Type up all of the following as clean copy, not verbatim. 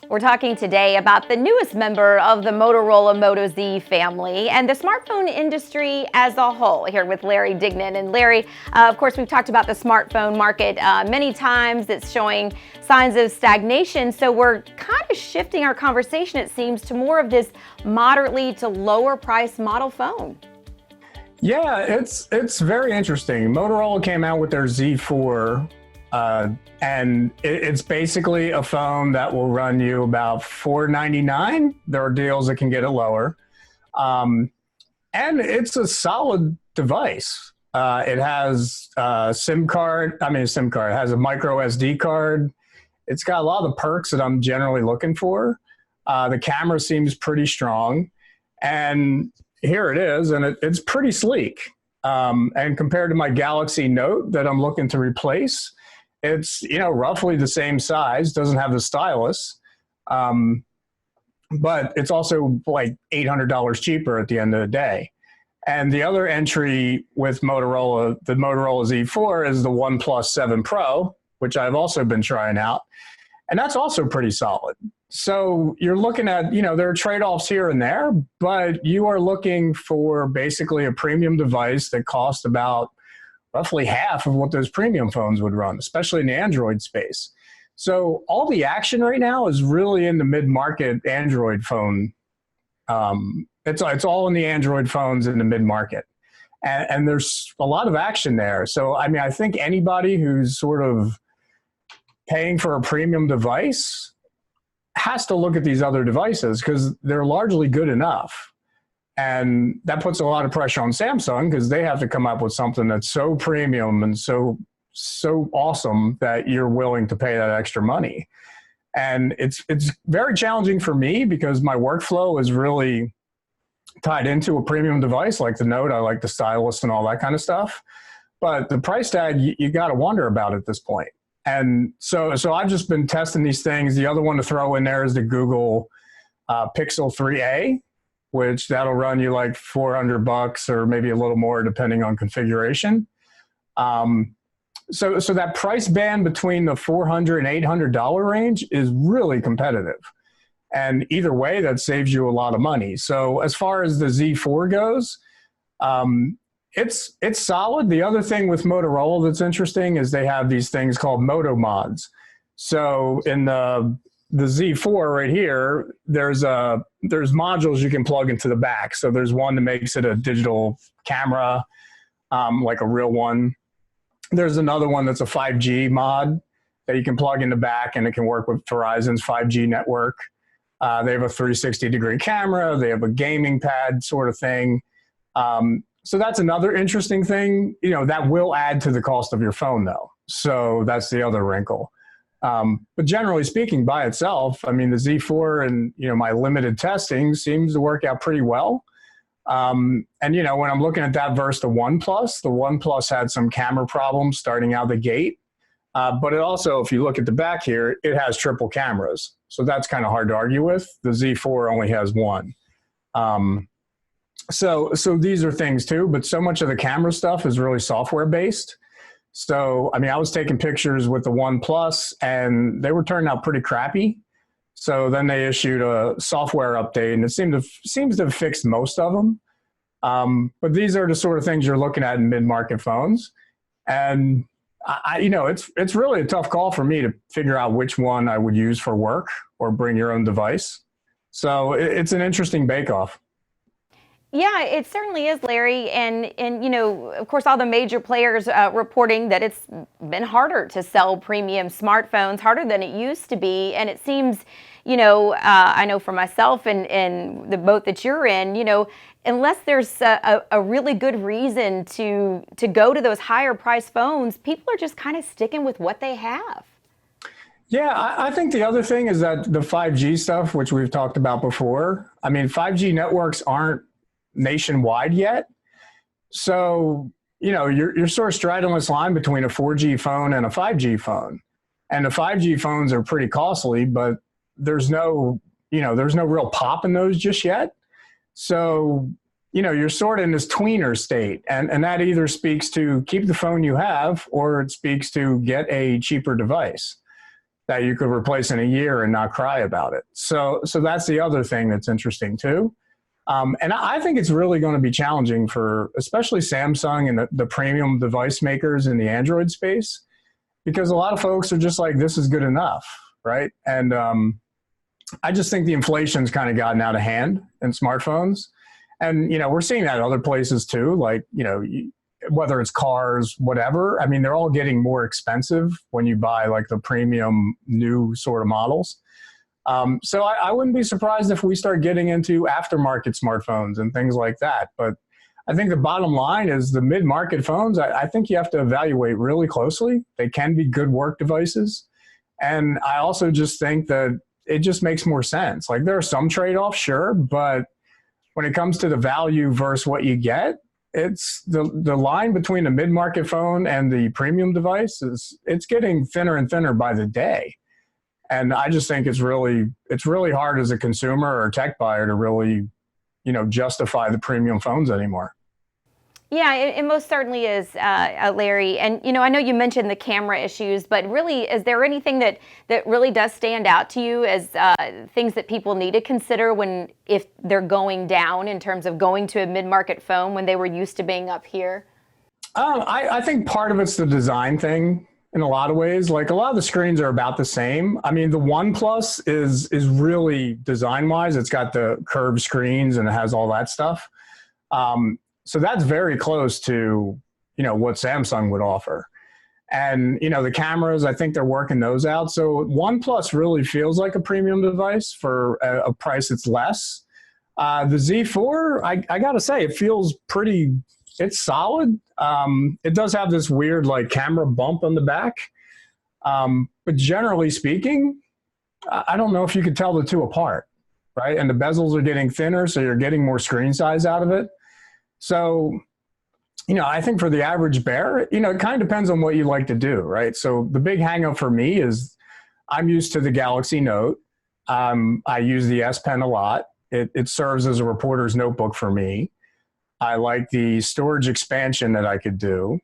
We're talking today about the newest member of the Motorola Moto Z family and the smartphone industry as a whole. Here with Larry Dignan. And Larry, of course, we've talked about the smartphone market many times. It's showing signs of stagnation. So we're kind of shifting our conversation, it seems, to more of this moderately to lower price model phone. Yeah, it's very interesting. Motorola came out with their Z4, and it's basically a phone that will run you about $499. There are deals that can get it lower, and it's a solid device. It has a SIM card. It has a micro SD card. It's got a lot of the perks that I'm generally looking for. The camera seems pretty strong, and here it is, and it's pretty sleek. And compared to my Galaxy Note that I'm looking to replace, it's roughly the same size. Doesn't have the stylus, but it's also like $800 cheaper at the end of the day. And the other entry with Motorola, the Motorola Z4, is the OnePlus 7 Pro, which I've also been trying out, and that's also pretty solid. So you're looking at, there are trade-offs here and there, but you are looking for basically a premium device that costs about roughly half of what those premium phones would run, especially in the Android space. So all the action right now is really in the mid-market Android phone. It's all in the Android phones in the mid-market. And there's a lot of action there. So, I think anybody who's sort of paying for a premium device has to look at these other devices because they're largely good enough. And that puts a lot of pressure on Samsung because they have to come up with something that's so premium and so awesome that you're willing to pay that extra money. And it's very challenging for me because my workflow is really tied into a premium device like the Note. I like the stylus and all that kind of stuff. But the price tag, you got to wonder about at this point. And so I've just been testing these things. The other one to throw in there is the Google Pixel 3a, which that'll run you like $400 or maybe a little more depending on configuration. So that price band between the $400 and $800 range is really competitive. And either way, that saves you a lot of money. So as far as the Z4 goes, it's solid. The other thing with Motorola that's interesting is they have these things called Moto mods. So in the Z4 right here, there's modules you can plug into the back. So there's one that makes it a digital camera, like a real one. There's another one that's a 5G mod that you can plug in the back, and it can work with Verizon's 5G network. They have a 360-degree camera. They have a gaming pad sort of thing. So that's another interesting thing, that will add to the cost of your phone though. So that's the other wrinkle. But generally speaking, by itself, the Z4 and, my limited testing seems to work out pretty well. And, when I'm looking at that versus the OnePlus had some camera problems starting out the gate. But it also, if you look at the back here, it has triple cameras. So that's kind of hard to argue with. The Z4 only has one. So these are things too, but so much of the camera stuff is really software based. So, I was taking pictures with the OnePlus and they were turning out pretty crappy. So then they issued a software update and it seems to have fixed most of them. But these are the sort of things you're looking at in mid-market phones. And it's really a tough call for me to figure out which one I would use for work or bring your own device. So it's an interesting bake-off. Yeah, it certainly is, Larry. And of course, all the major players reporting that it's been harder to sell premium smartphones, harder than it used to be. And it seems, I know for myself and the boat that you're in, unless there's a really good reason to go to those higher price phones, people are just kind of sticking with what they have. Yeah, I think the other thing is that the 5G stuff, which we've talked about before, 5G networks aren't nationwide yet. So, you're sort of straddling this line between a 4G phone and a 5G phone. And the 5G phones are pretty costly, but there's no real pop in those just yet. So, you're sort of in this tweener state. And that either speaks to keep the phone you have or it speaks to get a cheaper device. that you could replace in a year and not cry about it. So that's the other thing that's interesting too. And I think it's really going to be challenging for especially Samsung and the premium device makers in the Android space, because a lot of folks are just like, this is good enough, right? And I just think the inflation's kind of gotten out of hand in smartphones. And, we're seeing that in other places too, like, whether it's cars, whatever. I mean, they're all getting more expensive when you buy like the premium new sort of models. So I wouldn't be surprised if we start getting into aftermarket smartphones and things like that. But I think the bottom line is the mid-market phones, I think you have to evaluate really closely. They can be good work devices. And I also just think that it just makes more sense. Like there are some trade-offs, sure, but when it comes to the value versus what you get, it's the line between the mid-market phone and the premium device it's getting thinner and thinner by the day. And I just think it's really hard as a consumer or a tech buyer to really, justify the premium phones anymore. Yeah, it most certainly is, Larry. And I know you mentioned the camera issues, but really, is there anything that really does stand out to you as things that people need to consider if they're going down in terms of going to a mid-market phone when they were used to being up here? I think part of it's the design thing in a lot of ways. Like a lot of the screens are about the same. I mean, the OnePlus is really design-wise. It's got the curved screens and it has all that stuff. So that's very close to, what Samsung would offer. And, the cameras, I think they're working those out. So OnePlus really feels like a premium device for a price that's less. The Z4, I got to say, it feels it's solid. It does have this weird like camera bump on the back. But generally speaking, I don't know if you could tell the two apart, right? And the bezels are getting thinner, so you're getting more screen size out of it. So, I think for the average bear, it kind of depends on what you like to do, right? So the big hang up for me is I'm used to the Galaxy Note. I use the S Pen a lot. It serves as a reporter's notebook for me. I like the storage expansion that I could do.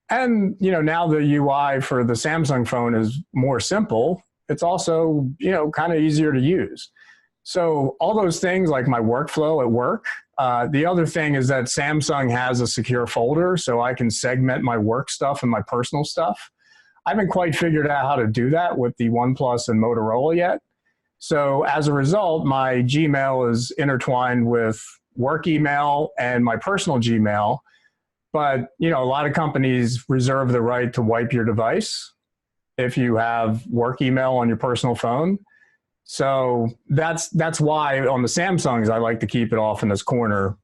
And, now the UI for the Samsung phone is more simple. It's also, kind of easier to use. So all those things like my workflow at work. The other thing is that Samsung has a secure folder, so I can segment my work stuff and my personal stuff. I haven't quite figured out how to do that with the OnePlus and Motorola yet. So as a result, my Gmail is intertwined with work email and my personal Gmail. But, a lot of companies reserve the right to wipe your device if you have work email on your personal phone. So that's why on the Samsungs, I like to keep it off in this corner.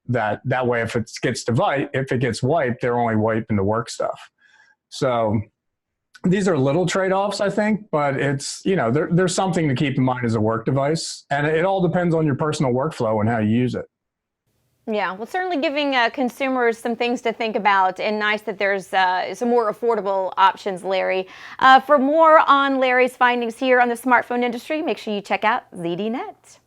That way, if it gets wiped, they're only wiping the work stuff. So these are little trade-offs, I think, but it's, there's something to keep in mind as a work device. And it all depends on your personal workflow and how you use it. Yeah, well, certainly giving consumers some things to think about, and nice that there's some more affordable options, Larry. For more on Larry's findings here on the smartphone industry, make sure you check out ZDNet.